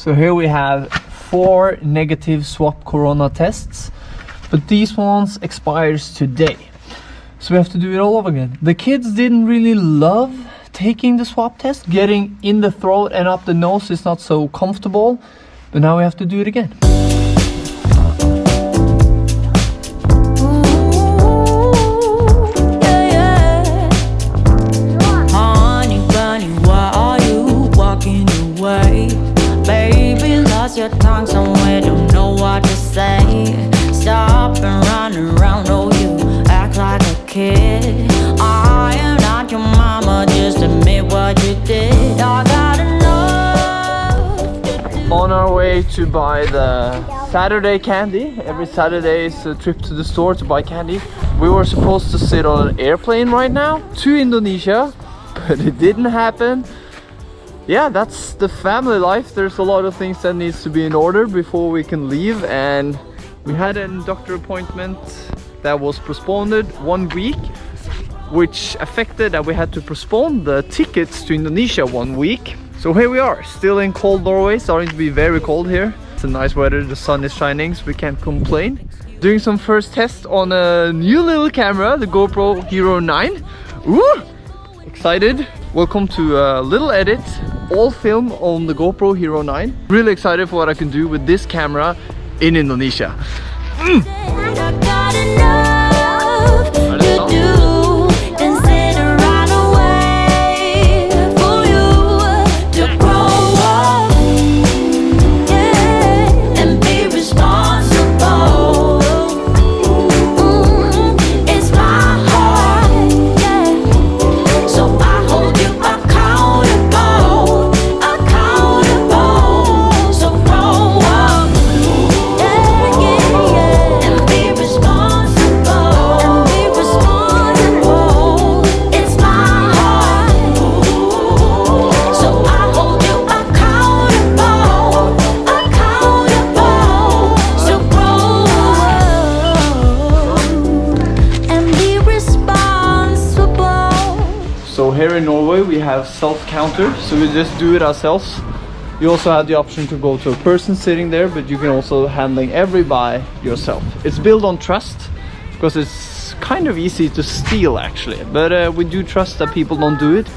So here we have 4 negative swap corona tests, but these ones expires today. So we have to do it all over again. The kids didn't really love taking the swab test. Getting in the throat and up the nose is not so comfortable, but now we have to do it again. Your tongue somewhere, don't know what to say. Stop and run around, oh you act like a kid. I am not your mama, just admit what you did. I got enough. On our way to buy the Saturday candy. Every Saturday is a trip to the store to buy candy. We were supposed to sit on an airplane right now to Indonesia, but it didn't happen. Yeah, that's the family life. There's a lot of things that needs to be in order before we can leave, and we had a doctor appointment that was postponed 1 week, which affected that we had to postpone the tickets to Indonesia 1 week. So here we are, still in cold Norway, starting to be very cold here. It's a nice weather, the sun is shining, so we can't complain. Doing some first tests on a new little camera, the GoPro Hero 9. Ooh! Excited. Welcome to a little edit, all film on the GoPro Hero 9. Really excited for what I can do with this camera in Indonesia. So here in Norway we have self-counter, so we just do it ourselves. You also have the option to go to a person sitting there, but you can also handling every buy yourself. It's built on trust, because it's kind of easy to steal actually, but we do trust that people don't do it,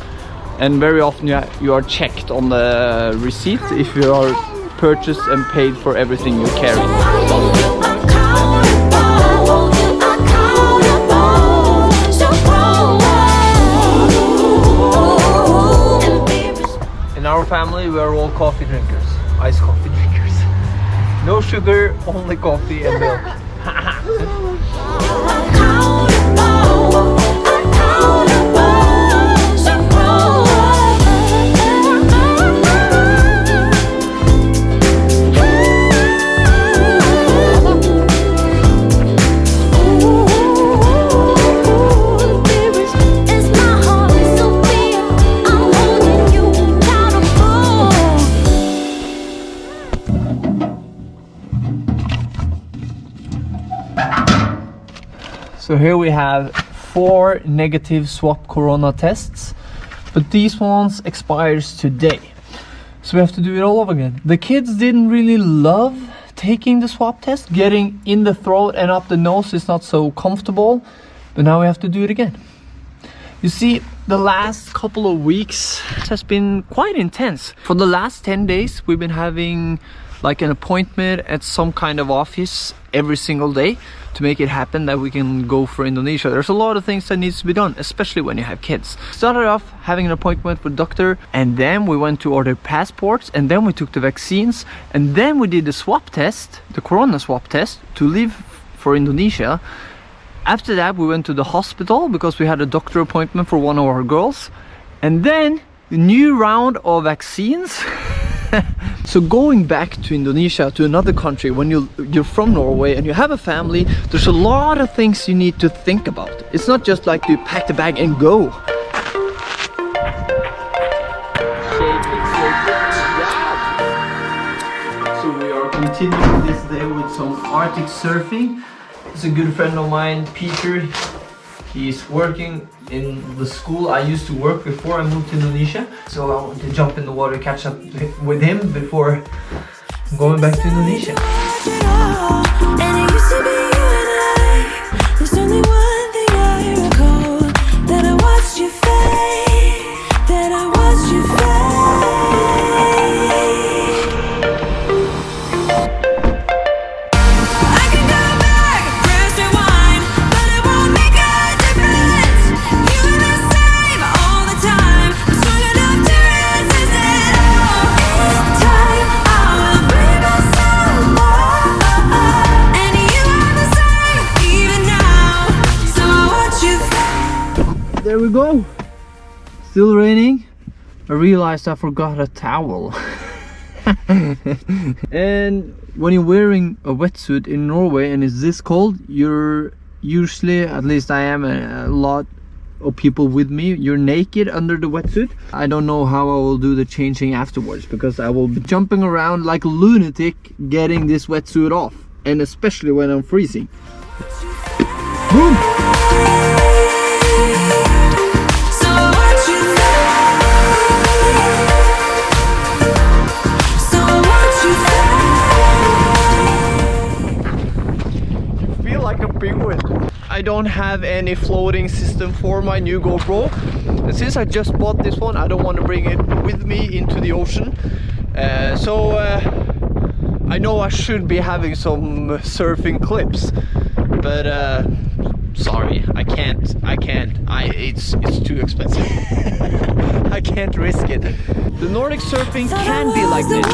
and very often you are checked on the receipt if you are purchased and paid for everything you carry. In our family, we are all coffee drinkers, iced coffee drinkers. No sugar, only coffee and milk. So here we have 4 negative swap corona tests, but these ones expires today. So we have to do it all over again. The kids didn't really love taking the swab test. Getting in the throat and up the nose is not so comfortable, but now we have to do it again. You see, the last couple of weeks has been quite intense. For the last 10 days, we've been having like an appointment at some kind of office every single day to make it happen that we can go for Indonesia. There's a lot of things that needs to be done, especially when you have kids. Started off having an appointment with doctor, and then we went to order passports, and then we took the vaccines, and then we did the swab test, the corona swab test, to leave for Indonesia. After that we went to the hospital because we had a doctor appointment for one of our girls, and then a new round of vaccines. So going back to Indonesia, to another country, when you're from Norway and you have a family, there's a lot of things you need to think about. It's not just like you pack the bag and go. So we are continuing this day with some Arctic surfing. It's a good friend of mine, Peter. He's working in the school I used to work before I moved to Indonesia. So I want to jump in the water, catch up with him before going back to Indonesia. There we go. Still raining. I realized I forgot a towel. And when you're wearing a wetsuit in Norway and it's this cold, you're usually, at least I am, a lot of people with me, you're naked under the wetsuit. I don't know how I will do the changing afterwards, because I will be jumping around like a lunatic getting this wetsuit off, and especially when I'm freezing. Boom! I don't have any floating system for my new GoPro, and since I just bought this one, I don't want to bring it with me into the ocean. So I know I should be having some surfing clips, but sorry, I can't. It's too expensive. I can't risk it. The Nordic surfing can be like this.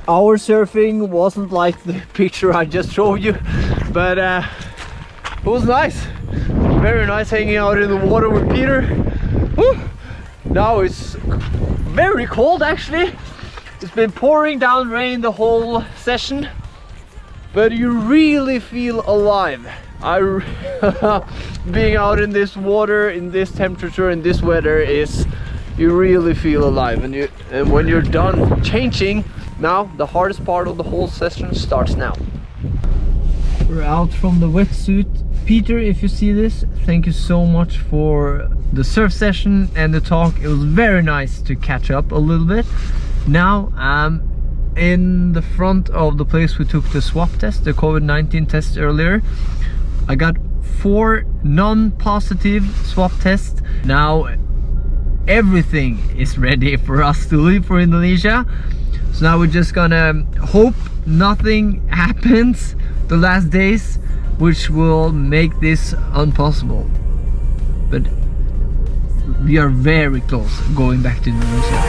Our surfing wasn't like the picture I just showed you, but it was nice. Very nice hanging out in the water with Peter. Woo! Now it's very cold actually. It's been pouring down rain the whole session, but you really feel alive. Being out in this water, in this temperature, in this weather, is you really feel alive. And when you're done changing, now the hardest part of the whole session starts now. We're out from the wetsuit. Peter, if you see this, thank you so much for the surf session and the talk. It was very nice to catch up a little bit. Now I'm in the front of the place we took the swab test, the COVID-19 test earlier. I got 4 non-positive swab tests. Now everything is ready for us to leave for Indonesia. So now we're just gonna hope nothing happens the last days, which will make this impossible. But we are very close going back to Indonesia.